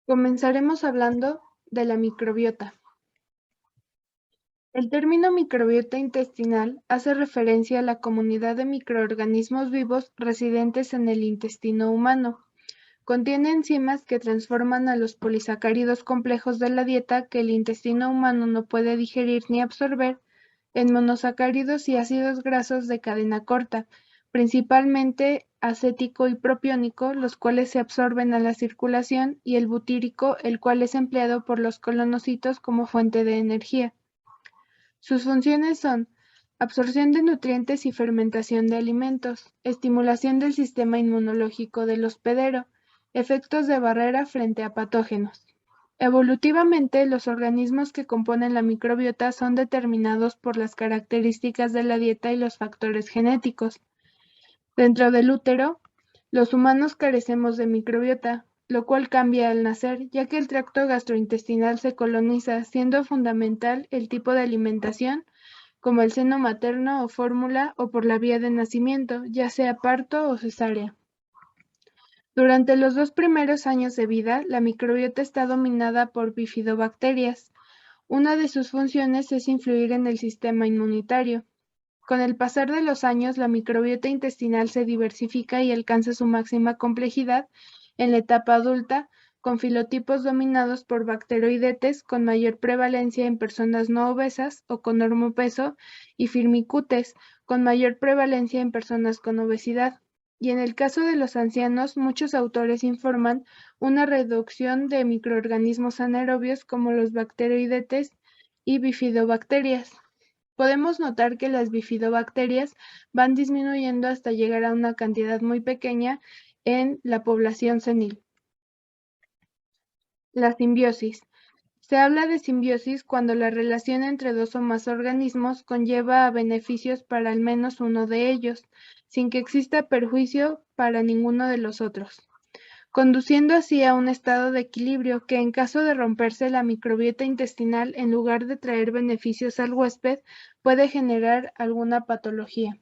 Comenzaremos hablando de la microbiota. El término microbiota intestinal hace referencia a la comunidad de microorganismos vivos residentes en el intestino humano. Contiene enzimas que transforman a los polisacáridos complejos de la dieta que el intestino humano no puede digerir ni absorber en monosacáridos y ácidos grasos de cadena corta, principalmente acético y propiónico, los cuales se absorben a la circulación, y el butírico, el cual es empleado por los colonocitos como fuente de energía. Sus funciones son absorción de nutrientes y fermentación de alimentos, estimulación del sistema inmunológico del hospedero, efectos de barrera frente a patógenos. Evolutivamente, los organismos que componen la microbiota son determinados por las características de la dieta y los factores genéticos. Dentro del útero, los humanos carecemos de microbiota, lo cual cambia al nacer, ya que el tracto gastrointestinal se coloniza, siendo fundamental el tipo de alimentación, como el seno materno o fórmula, o por la vía de nacimiento, ya sea parto o cesárea. Durante los 2 primeros años de vida, la microbiota está dominada por bifidobacterias. Una de sus funciones es influir en el sistema inmunitario. Con el pasar de los años, la microbiota intestinal se diversifica y alcanza su máxima complejidad en la etapa adulta, con filotipos dominados por bacteroidetes con mayor prevalencia en personas no obesas o con normopeso, y firmicutes con mayor prevalencia en personas con obesidad. Y en el caso de los ancianos, muchos autores informan una reducción de microorganismos anaerobios como los bacteroidetes y bifidobacterias. Podemos notar que las bifidobacterias van disminuyendo hasta llegar a una cantidad muy pequeña en la población senil. La simbiosis. Se habla de simbiosis cuando la relación entre dos o más organismos conlleva a beneficios para al menos uno de ellos, sin que exista perjuicio para ninguno de los otros, conduciendo así a un estado de equilibrio que, en caso de romperse la microbiota intestinal, en lugar de traer beneficios al huésped, puede generar alguna patología.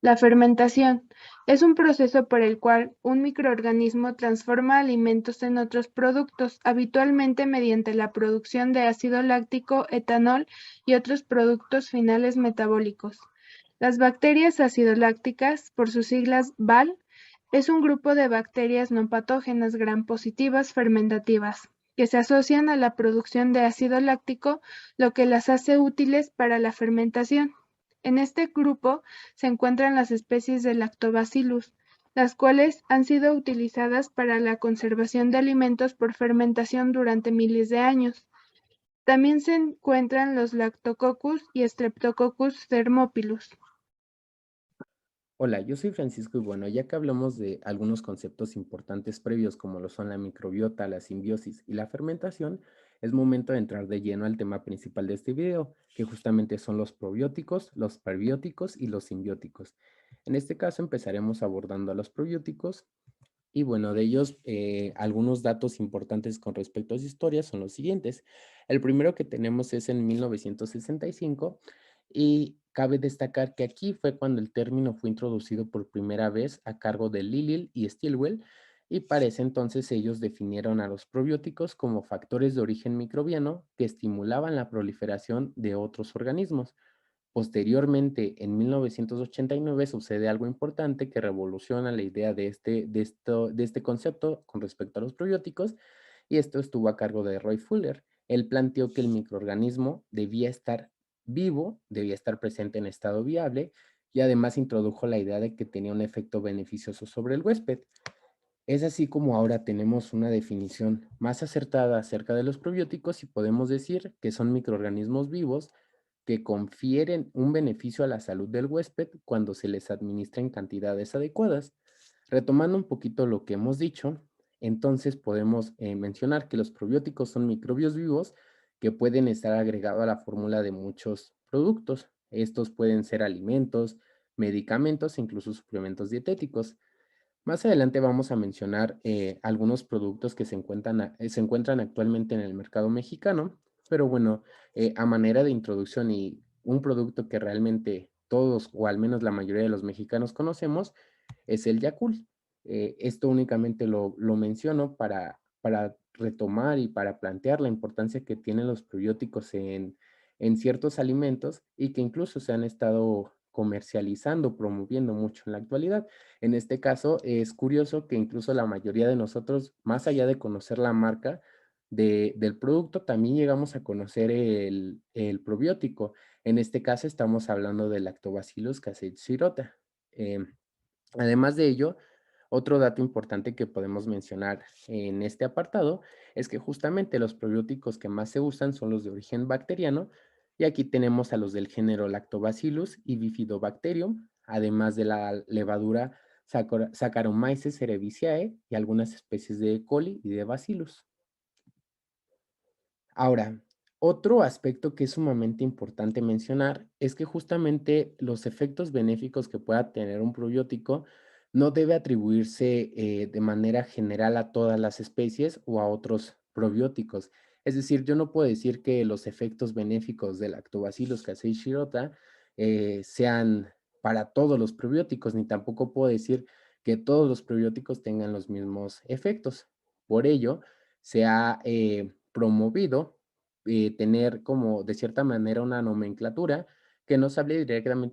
La fermentación es un proceso por el cual un microorganismo transforma alimentos en otros productos, habitualmente mediante la producción de ácido láctico, etanol y otros productos finales metabólicos. Las bacterias acidolácticas, por sus siglas BAL, es un grupo de bacterias no patógenas gram-positivas fermentativas, que se asocian a la producción de ácido láctico, lo que las hace útiles para la fermentación. En este grupo se encuentran las especies de Lactobacillus, las cuales han sido utilizadas para la conservación de alimentos por fermentación durante miles de años. También se encuentran los Lactococcus y Streptococcus thermophilus. Hola, yo soy Francisco y bueno, ya que hablamos de algunos conceptos importantes previos como lo son la microbiota, la simbiosis y la fermentación, es momento de entrar de lleno al tema principal de este video, que justamente son los probióticos, los prebióticos y los simbióticos. En este caso empezaremos abordando a los probióticos y bueno, de ellos algunos datos importantes con respecto a su historia son los siguientes. El primero que tenemos es en 1965 y cabe destacar que aquí fue cuando el término fue introducido por primera vez a cargo de Lilly y Stilwell, y para ese entonces ellos definieron a los probióticos como factores de origen microbiano que estimulaban la proliferación de otros organismos. Posteriormente, en 1989, sucede algo importante que revoluciona la idea de este concepto con respecto a los probióticos, y esto estuvo a cargo de Roy Fuller. Él planteó que el microorganismo debía estar vivo, debía estar presente en estado viable, y además introdujo la idea de que tenía un efecto beneficioso sobre el huésped. Es así como ahora tenemos una definición más acertada acerca de los probióticos y podemos decir que son microorganismos vivos que confieren un beneficio a la salud del huésped cuando se les administra en cantidades adecuadas. Retomando un poquito lo que hemos dicho, entonces podemos mencionar que los probióticos son microbios vivos que pueden estar agregados a la fórmula de muchos productos. Estos pueden ser alimentos, medicamentos e incluso suplementos dietéticos. Más adelante vamos a mencionar algunos productos que se encuentran actualmente en el mercado mexicano, pero bueno, a manera de introducción y un producto que realmente todos o al menos la mayoría de los mexicanos conocemos es el Yakult. Esto únicamente lo menciono para retomar y para plantear la importancia que tienen los probióticos en ciertos alimentos y que incluso se han estado comercializando, promoviendo mucho en la actualidad. En este caso, es curioso que incluso la mayoría de nosotros, más allá de conocer la marca del producto, también llegamos a conocer el probiótico. En este caso, estamos hablando del Lactobacillus casei shirota. Además de ello, otro dato importante que podemos mencionar en este apartado es que justamente los probióticos que más se usan son los de origen bacteriano, y aquí tenemos a los del género Lactobacillus y Bifidobacterium, además de la levadura Saccharomyces cerevisiae y algunas especies de E. coli y de Bacillus. Ahora, otro aspecto que es sumamente importante mencionar es que justamente los efectos benéficos que pueda tener un probiótico no debe atribuirse de manera general a todas las especies o a otros probióticos. Es decir, yo no puedo decir que los efectos benéficos del Lactobacillus casei shirota sean para todos los probióticos, ni tampoco puedo decir que todos los probióticos tengan los mismos efectos. Por ello, se ha promovido tener como de cierta manera una nomenclatura que nos hable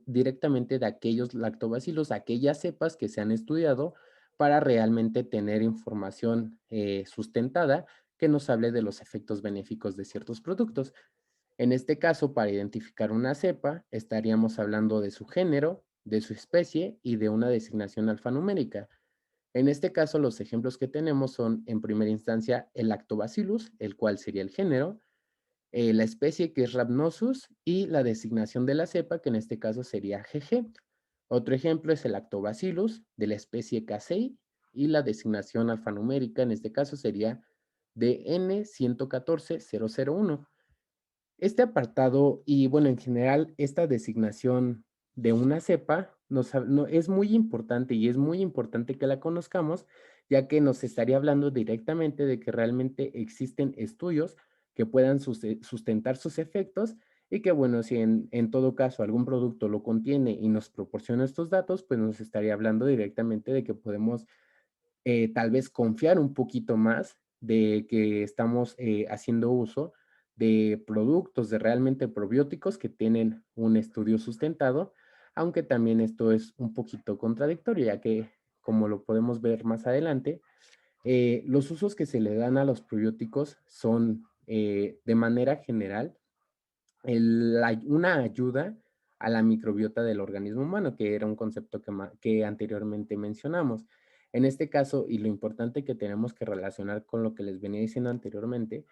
directamente de aquellos lactobacilos, aquellas cepas que se han estudiado para realmente tener información sustentada que nos hable de los efectos benéficos de ciertos productos. En este caso, para identificar una cepa, estaríamos hablando de su género, de su especie y de una designación alfanumérica. En este caso, los ejemplos que tenemos son, en primera instancia, el Lactobacillus, el cual sería el género, la especie que es Rhamnosus y la designación de la cepa, que en este caso sería GG. Otro ejemplo es el Lactobacillus de la especie Casei y la designación alfanumérica, en este caso sería DN114001. Este apartado y bueno, en general, esta designación de una cepa es muy importante y es muy importante que la conozcamos, ya que nos estaría hablando directamente de que realmente existen estudios que puedan sustentar sus efectos y que bueno, si en todo caso algún producto lo contiene y nos proporciona estos datos, pues nos estaría hablando directamente de que podemos tal vez confiar un poquito más de que estamos haciendo uso de productos de realmente probióticos que tienen un estudio sustentado, aunque también esto es un poquito contradictorio, ya que, como lo podemos ver más adelante, los usos que se le dan a los probióticos son de manera general una ayuda a la microbiota del organismo humano, que era un concepto que anteriormente mencionamos. En este caso, y lo importante que tenemos que relacionar con lo que les venía diciendo anteriormente,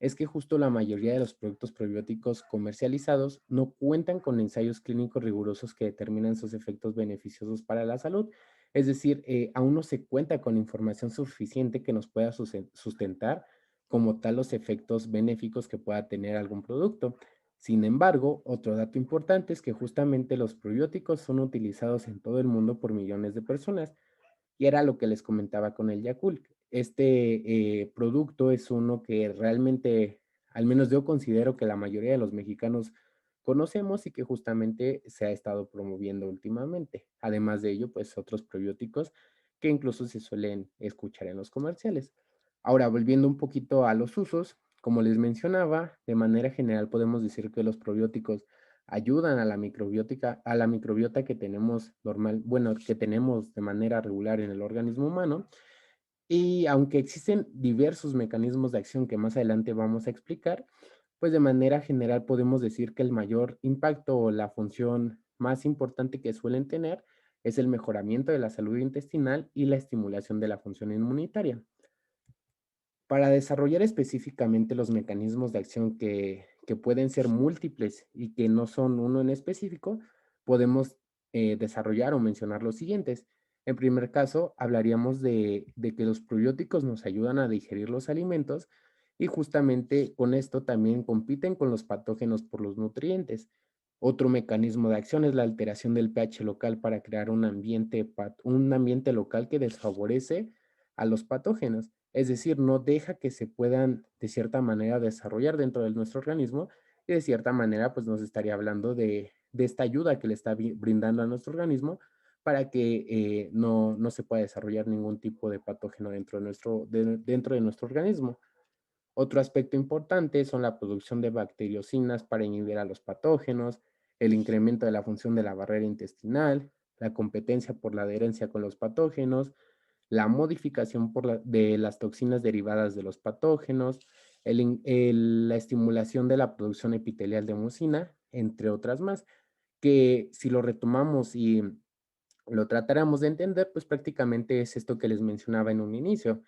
es que justo la mayoría de los productos probióticos comercializados no cuentan con ensayos clínicos rigurosos que determinan sus efectos beneficiosos para la salud. Es decir, aún no se cuenta con información suficiente que nos pueda sustentar como tal los efectos benéficos que pueda tener algún producto. Sin embargo, otro dato importante es que justamente los probióticos son utilizados en todo el mundo por millones de personas. Y era lo que les comentaba con el Yakult. Este producto es uno que realmente, al menos yo considero que la mayoría de los mexicanos conocemos y que justamente se ha estado promoviendo últimamente. Además de ello, pues otros probióticos que incluso se suelen escuchar en los comerciales. Ahora, volviendo un poquito a los usos, como les mencionaba, de manera general podemos decir que los probióticos ayudan a a la microbiota que tenemos normal, bueno, que tenemos de manera regular en el organismo humano. Y aunque existen diversos mecanismos de acción que más adelante vamos a explicar, pues de manera general podemos decir que el mayor impacto o la función más importante que suelen tener es el mejoramiento de la salud intestinal y la estimulación de la función inmunitaria. Para desarrollar específicamente los mecanismos de acción que pueden ser múltiples y que no son uno en específico, podemos desarrollar o mencionar los siguientes. En primer caso, hablaríamos de que los probióticos nos ayudan a digerir los alimentos y justamente con esto también compiten con los patógenos por los nutrientes. Otro mecanismo de acción es la alteración del pH local para crear un ambiente local que desfavorece a los patógenos. Es decir, no deja que se puedan de cierta manera desarrollar dentro de nuestro organismo y de cierta manera pues nos estaría hablando de esta ayuda que le está brindando a nuestro organismo para que no se pueda desarrollar ningún tipo de patógeno dentro de nuestro organismo. Otro aspecto importante son la producción de bacteriocinas para inhibir a los patógenos, el incremento de la función de la barrera intestinal, la competencia por la adherencia con los patógenos, la modificación de las toxinas derivadas de los patógenos, la estimulación de la producción epitelial de mucina, entre otras más, que si lo retomamos y lo tratáramos de entender, pues prácticamente es esto que les mencionaba en un inicio.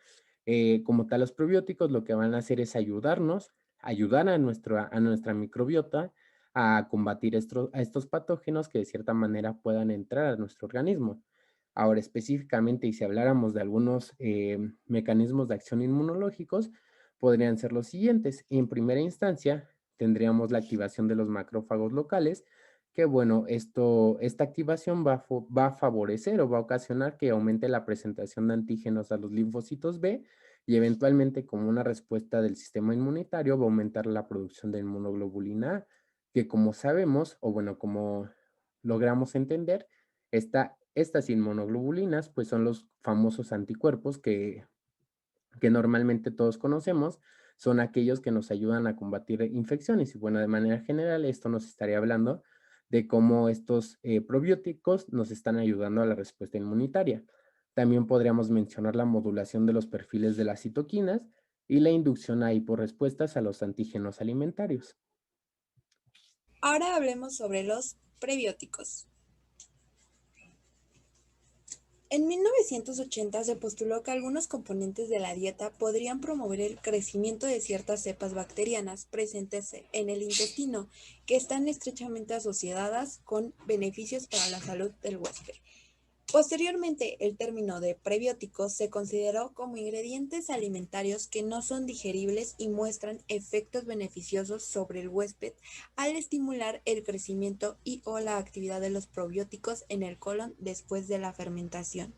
Como tal, los probióticos lo que van a hacer es ayudar a nuestra microbiota a combatir a estos patógenos que de cierta manera puedan entrar a nuestro organismo. Ahora, específicamente, y si habláramos de algunos mecanismos de acción inmunológicos, podrían ser los siguientes. En primera instancia, tendríamos la activación de los macrófagos locales, que bueno, esta activación va a favorecer o va a ocasionar que aumente la presentación de antígenos a los linfocitos B y eventualmente como una respuesta del sistema inmunitario va a aumentar la producción de inmunoglobulina A, que como sabemos, o bueno, como logramos entender, estas inmunoglobulinas pues son los famosos anticuerpos que normalmente todos conocemos, son aquellos que nos ayudan a combatir infecciones. Y bueno, de manera general, esto nos estaría hablando de cómo estos probióticos nos están ayudando a la respuesta inmunitaria. También podríamos mencionar la modulación de los perfiles de las citoquinas y la inducción a hiporrespuestas a los antígenos alimentarios. Ahora hablemos sobre los prebióticos. En 1980 se postuló que algunos componentes de la dieta podrían promover el crecimiento de ciertas cepas bacterianas presentes en el intestino, que están estrechamente asociadas con beneficios para la salud del huésped. Posteriormente, el término de prebióticos se consideró como ingredientes alimentarios que no son digeribles y muestran efectos beneficiosos sobre el huésped al estimular el crecimiento y o la actividad de los probióticos en el colon después de la fermentación.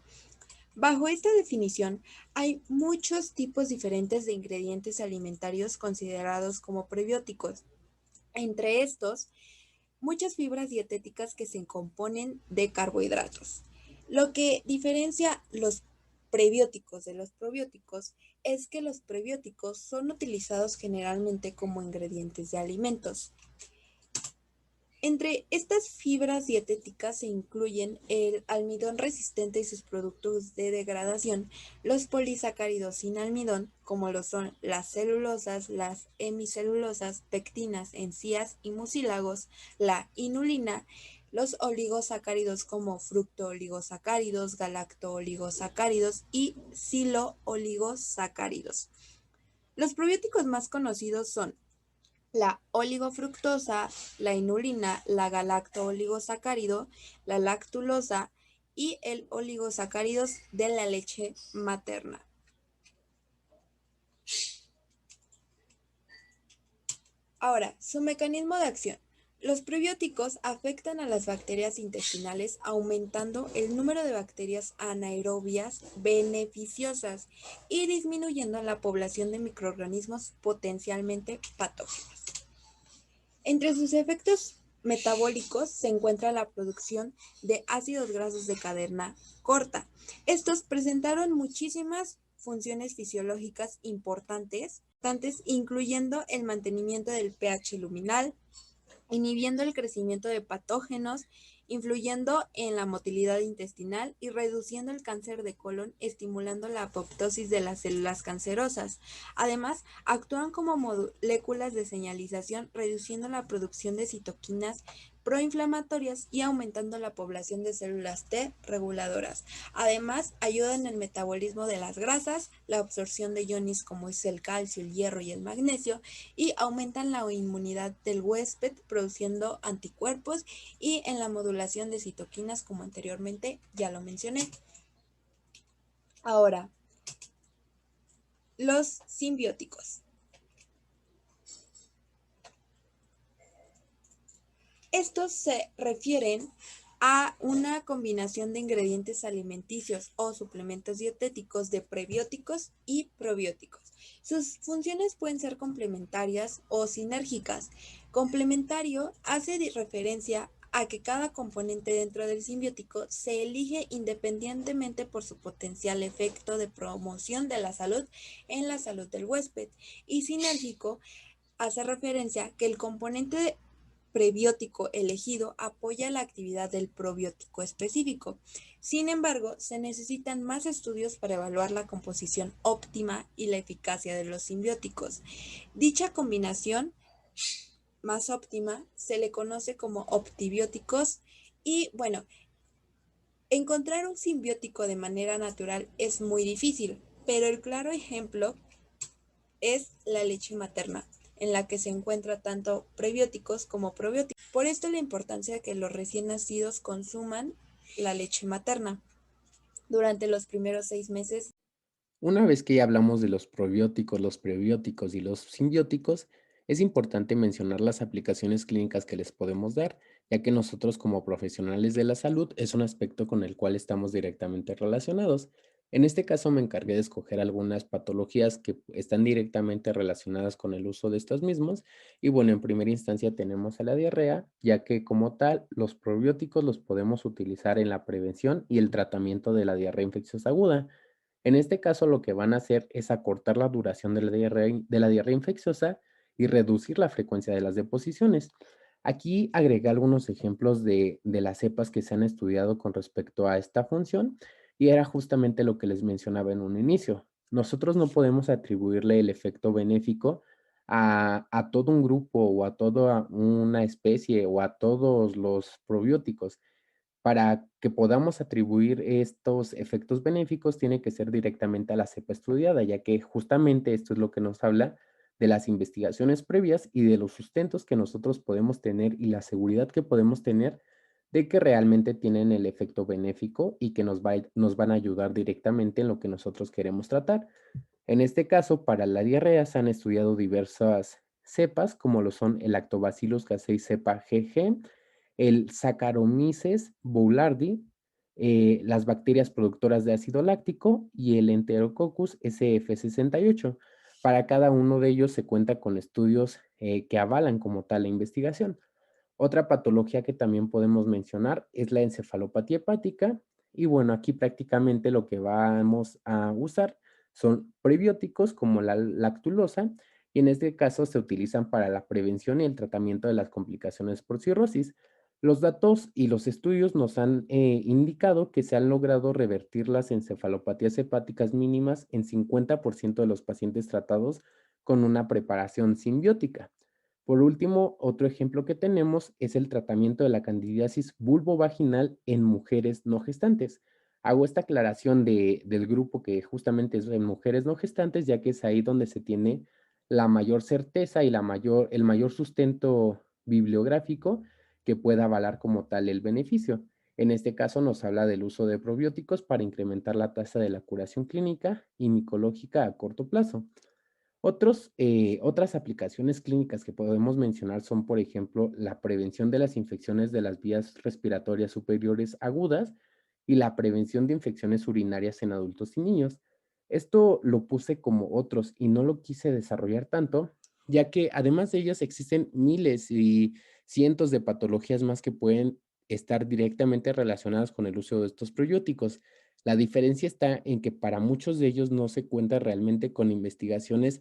Bajo esta definición, hay muchos tipos diferentes de ingredientes alimentarios considerados como prebióticos. Entre estos, muchas fibras dietéticas que se componen de carbohidratos. Lo que diferencia los prebióticos de los probióticos es que los prebióticos son utilizados generalmente como ingredientes de alimentos. Entre estas fibras dietéticas se incluyen el almidón resistente y sus productos de degradación, los polisacáridos sin almidón, como lo son las celulosas, las hemicelulosas, pectinas, encías y mucílagos, la inulina, los oligosacáridos como fructooligosacáridos, galactooligosacáridos y silooligosacáridos. Los probióticos más conocidos son la oligofructosa, la inulina, la galacto-oligosacárido, la lactulosa y el oligosacáridos de la leche materna. Ahora, su mecanismo de acción. Los prebióticos afectan a las bacterias intestinales aumentando el número de bacterias anaerobias beneficiosas y disminuyendo la población de microorganismos potencialmente patógenos. Entre sus efectos metabólicos se encuentra la producción de ácidos grasos de cadena corta. Estos presentaron muchísimas funciones fisiológicas importantes, incluyendo el mantenimiento del pH luminal, inhibiendo el crecimiento de patógenos, influyendo en la motilidad intestinal y reduciendo el cáncer de colon, estimulando la apoptosis de las células cancerosas. Además, actúan como moléculas de señalización, reduciendo la producción de citoquinas proinflamatorias y aumentando la población de células T reguladoras. Además, ayudan en el metabolismo de las grasas, la absorción de iones como es el calcio, el hierro y el magnesio, y aumentan la inmunidad del huésped produciendo anticuerpos y en la modulación de citoquinas como anteriormente ya lo mencioné. Ahora, los simbióticos. Estos se refieren a una combinación de ingredientes alimenticios o suplementos dietéticos de prebióticos y probióticos. Sus funciones pueden ser complementarias o sinérgicas. Complementario hace referencia a que cada componente dentro del simbiótico se elige independientemente por su potencial efecto de promoción de la salud en la salud del huésped, y sinérgico hace referencia que el componente prebiótico elegido apoya la actividad del probiótico específico. Sin embargo, se necesitan más estudios para evaluar la composición óptima y la eficacia de los simbióticos. Dicha combinación más óptima se le conoce como optibióticos y bueno, encontrar un simbiótico de manera natural es muy difícil, pero el claro ejemplo es la leche materna, en la que se encuentra tanto prebióticos como probióticos. Por esto la importancia de que los recién nacidos consuman la leche materna durante los primeros 6 meses. Una vez que ya hablamos de los probióticos, los prebióticos y los simbióticos, es importante mencionar las aplicaciones clínicas que les podemos dar, ya que nosotros como profesionales de la salud es un aspecto con el cual estamos directamente relacionados. En este caso me encargué de escoger algunas patologías que están directamente relacionadas con el uso de estos mismos. Y bueno, en primera instancia tenemos a la diarrea, ya que como tal los probióticos los podemos utilizar en la prevención y el tratamiento de la diarrea infecciosa aguda. En este caso, lo que van a hacer es acortar la duración de la diarrea infecciosa y reducir la frecuencia de las deposiciones. Aquí agregué algunos ejemplos de las cepas que se han estudiado con respecto a esta función y era justamente lo que les mencionaba en un inicio. Nosotros no podemos atribuirle el efecto benéfico a todo un grupo o a toda una especie o a todos los probióticos. Para que podamos atribuir estos efectos benéficos, tiene que ser directamente a la cepa estudiada, ya que justamente esto es lo que nos habla de las investigaciones previas y de los sustentos que nosotros podemos tener y la seguridad que podemos tener de que realmente tienen el efecto benéfico y que nos van a ayudar directamente en lo que nosotros queremos tratar. En este caso, para la diarrea se han estudiado diversas cepas, como lo son el Lactobacillus casei cepa GG, el Saccharomyces boulardii, las bacterias productoras de ácido láctico y el Enterococcus SF68. Para cada uno de ellos se cuenta con estudios que avalan como tal la investigación. Otra patología que también podemos mencionar es la encefalopatía hepática. Y bueno, aquí prácticamente lo que vamos a usar son prebióticos como la lactulosa y en este caso se utilizan para la prevención y el tratamiento de las complicaciones por cirrosis. Los datos y los estudios nos han indicado que se han logrado revertir las encefalopatías hepáticas mínimas en 50% de los pacientes tratados con una preparación simbiótica. Por último, otro ejemplo que tenemos es el tratamiento de la candidiasis vulvovaginal en mujeres no gestantes. Hago esta aclaración del grupo que justamente es en mujeres no gestantes, ya que es ahí donde se tiene la mayor certeza y el mayor sustento bibliográfico que pueda avalar como tal el beneficio. En este caso nos habla del uso de probióticos para incrementar la tasa de la curación clínica y micológica a corto plazo. Otras aplicaciones clínicas que podemos mencionar son, por ejemplo, la prevención de las infecciones de las vías respiratorias superiores agudas y la prevención de infecciones urinarias en adultos y niños. Esto lo puse como otros y no lo quise desarrollar tanto, ya que además de ellos existen miles y cientos de patologías más que pueden estar directamente relacionadas con el uso de estos probióticos. La diferencia está en que para muchos de ellos no se cuenta realmente con investigaciones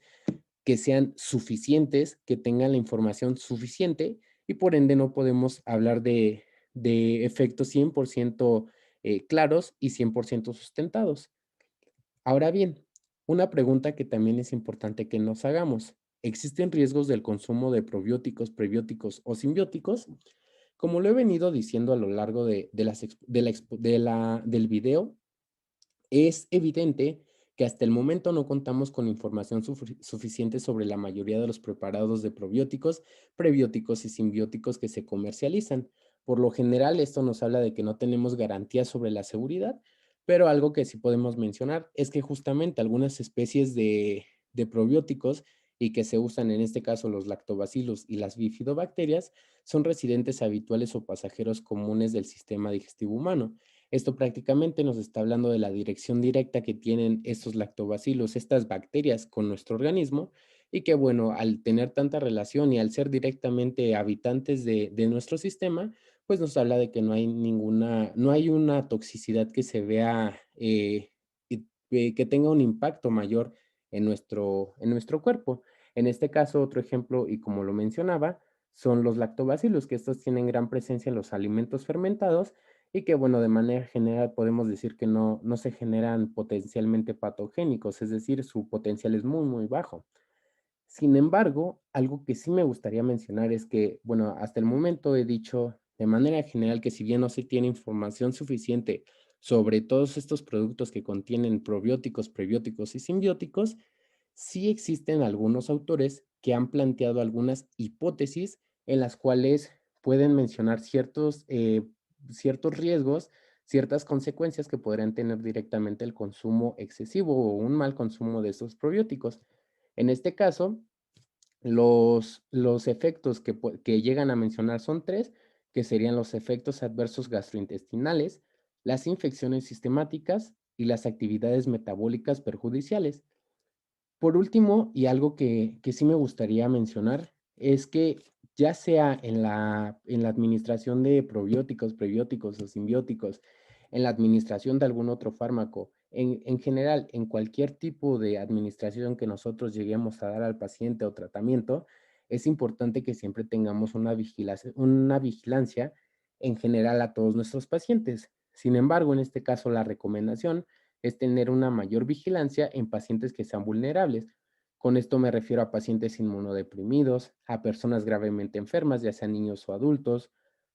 que sean suficientes, que tengan la información suficiente y por ende no podemos hablar de efectos 100% claros y 100% sustentados. Ahora bien, una pregunta que también es importante que nos hagamos. ¿Existen riesgos del consumo de probióticos, prebióticos o simbióticos? Como lo he venido diciendo a lo largo del video, es evidente que hasta el momento no contamos con información suficiente sobre la mayoría de los preparados de probióticos, prebióticos y simbióticos que se comercializan. Por lo general, esto nos habla de que no tenemos garantías sobre la seguridad, pero algo que sí podemos mencionar es que justamente algunas especies de probióticos y que se usan en este caso los lactobacillus y las bifidobacterias son residentes habituales o pasajeros comunes del sistema digestivo humano. Esto prácticamente nos está hablando de la dirección directa que tienen estos lactobacilos, estas bacterias con nuestro organismo y que bueno, al tener tanta relación y al ser directamente habitantes de nuestro sistema, pues nos habla de que no hay una toxicidad que se vea, que tenga un impacto mayor en nuestro cuerpo. En este caso, otro ejemplo, y como lo mencionaba, son los lactobacilos, que estos tienen gran presencia en los alimentos fermentados y que, bueno, de manera general podemos decir que no se generan potencialmente patogénicos, es decir, su potencial es muy, muy bajo. Sin embargo, algo que sí me gustaría mencionar es que, bueno, hasta el momento he dicho de manera general que si bien no se tiene información suficiente sobre todos estos productos que contienen probióticos, prebióticos y simbióticos, sí existen algunos autores que han planteado algunas hipótesis en las cuales pueden mencionar ciertos riesgos, ciertas consecuencias que podrían tener directamente el consumo excesivo o un mal consumo de estos probióticos. En este caso, los efectos que llegan a mencionar son tres, que serían los efectos adversos gastrointestinales, las infecciones sistemáticas y las actividades metabólicas perjudiciales. Por último, y algo que sí me gustaría mencionar, es que ya sea en la administración de probióticos, prebióticos o simbióticos, en la administración de algún otro fármaco, en general, en cualquier tipo de administración que nosotros lleguemos a dar al paciente o tratamiento, es importante que siempre tengamos una vigilancia en general a todos nuestros pacientes. Sin embargo, en este caso, la recomendación es tener una mayor vigilancia en pacientes que sean vulnerables. Con esto me refiero a pacientes inmunodeprimidos, a personas gravemente enfermas, ya sean niños o adultos,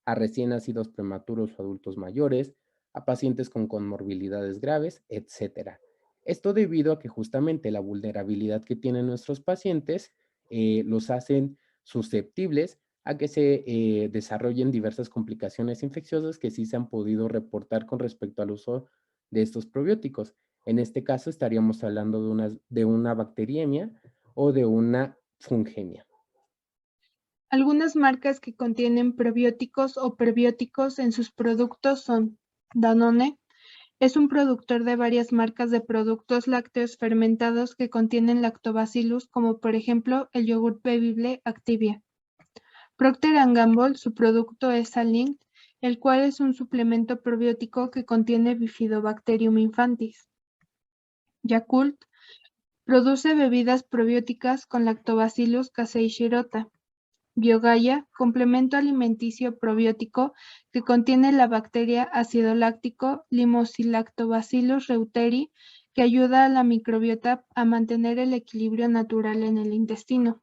a recién nacidos prematuros o adultos mayores, a pacientes con comorbilidades graves, etcétera. Esto debido a que justamente la vulnerabilidad que tienen nuestros pacientes los hacen susceptibles a que se desarrollen diversas complicaciones infecciosas que sí se han podido reportar con respecto al uso de estos probióticos. En este caso estaríamos hablando de una bacteriemia o de una fungemia. Algunas marcas que contienen probióticos o prebióticos en sus productos son Danone. Es un productor de varias marcas de productos lácteos fermentados que contienen lactobacillus, como por ejemplo el yogur bebible Activia. Procter & Gamble, su producto es Salink, el cual es un suplemento probiótico que contiene Bifidobacterium infantis. Yakult produce bebidas probióticas con Lactobacillus casei shirota. Biogaya, complemento alimenticio probiótico que contiene la bacteria ácido láctico Limoxilactobacillus reuteri, que ayuda a la microbiota a mantener el equilibrio natural en el intestino.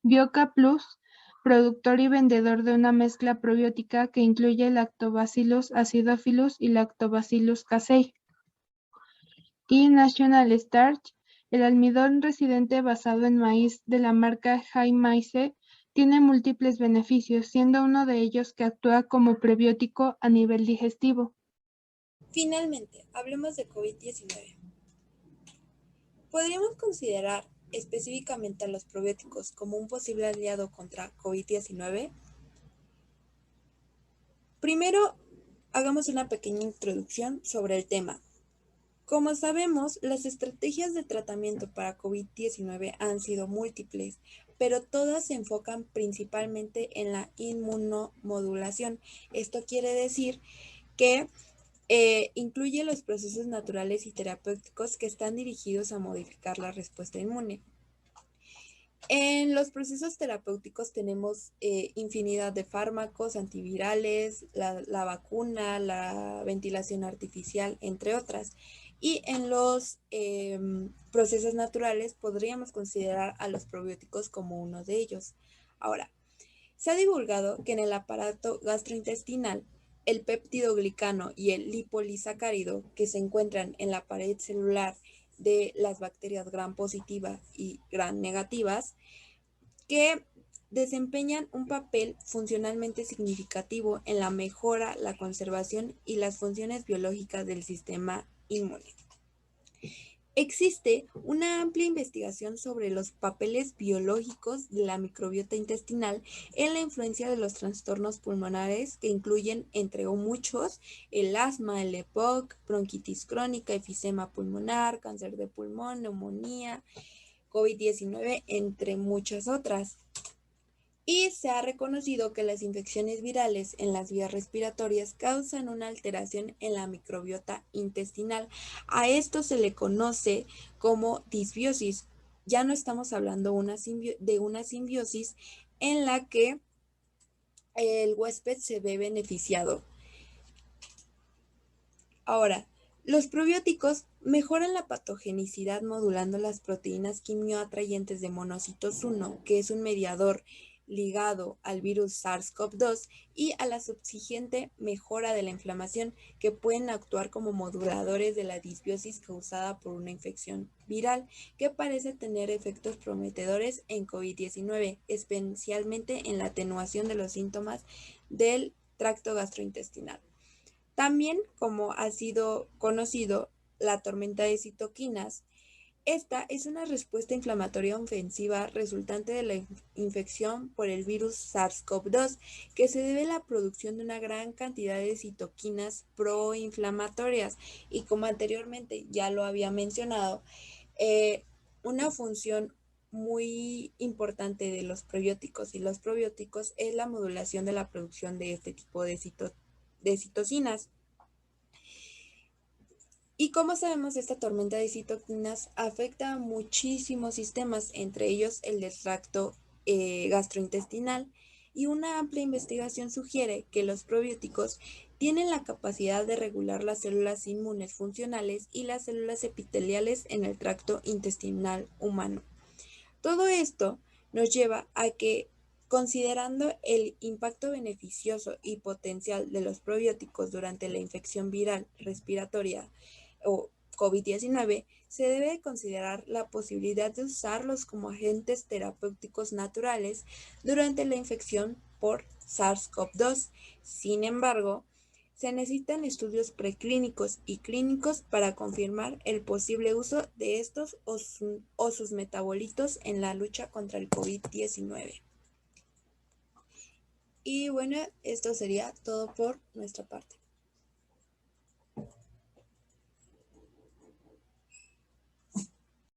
Bioca Plus, productor y vendedor de una mezcla probiótica que incluye Lactobacillus acidophilus y Lactobacillus casei. Y National Starch, el almidón residente basado en maíz de la marca High Maize, tiene múltiples beneficios, siendo uno de ellos que actúa como prebiótico a nivel digestivo. Finalmente, hablemos de COVID-19. Podríamos considerar específicamente a los probióticos como un posible aliado contra COVID-19. Primero, hagamos una pequeña introducción sobre el tema. Como sabemos, las estrategias de tratamiento para COVID-19 han sido múltiples, pero todas se enfocan principalmente en la inmunomodulación. Esto quiere decir que incluye los procesos naturales y terapéuticos que están dirigidos a modificar la respuesta inmune. En los procesos terapéuticos tenemos infinidad de fármacos antivirales, la vacuna, la ventilación artificial, entre otras. Y en los procesos naturales podríamos considerar a los probióticos como uno de ellos. Ahora, se ha divulgado que en el aparato gastrointestinal, el péptido glicano y el lipolisacárido que se encuentran en la pared celular de las bacterias gram positivas y gram negativas, que desempeñan un papel funcionalmente significativo en la mejora, la conservación y las funciones biológicas del sistema inmune. Existe una amplia investigación sobre los papeles biológicos de la microbiota intestinal en la influencia de los trastornos pulmonares que incluyen, entre muchos, el asma, el EPOC, bronquitis crónica, enfisema pulmonar, cáncer de pulmón, neumonía, COVID-19, entre muchas otras. Y se ha reconocido que las infecciones virales en las vías respiratorias causan una alteración en la microbiota intestinal. A esto se le conoce como disbiosis. Ya no estamos hablando de una simbiosis en la que el huésped se ve beneficiado. Ahora, los probióticos mejoran la patogenicidad modulando las proteínas quimioatrayentes de monocitos 1, que es un mediador ligado al virus SARS-CoV-2 y a la subsiguiente mejora de la inflamación, que pueden actuar como moduladores de la disbiosis causada por una infección viral, que parece tener efectos prometedores en COVID-19, especialmente en la atenuación de los síntomas del tracto gastrointestinal. También, como ha sido conocido, la tormenta de citoquinas. Esta es una respuesta inflamatoria ofensiva resultante de la infección por el virus SARS-CoV-2, que se debe a la producción de una gran cantidad de citoquinas proinflamatorias. Y como anteriormente ya lo había mencionado, una función muy importante de los probióticos y los probióticos es la modulación de la producción de este tipo de citocinas. Y como sabemos, esta tormenta de citoquinas afecta a muchísimos sistemas, entre ellos el del tracto gastrointestinal, y una amplia investigación sugiere que los probióticos tienen la capacidad de regular las células inmunes funcionales y las células epiteliales en el tracto intestinal humano. Todo esto nos lleva a que, considerando el impacto beneficioso y potencial de los probióticos durante la infección viral respiratoria o COVID-19, se debe considerar la posibilidad de usarlos como agentes terapéuticos naturales durante la infección por SARS-CoV-2. Sin embargo, se necesitan estudios preclínicos y clínicos para confirmar el posible uso de estos o sus metabolitos en la lucha contra el COVID-19. Y bueno, esto sería todo por nuestra parte.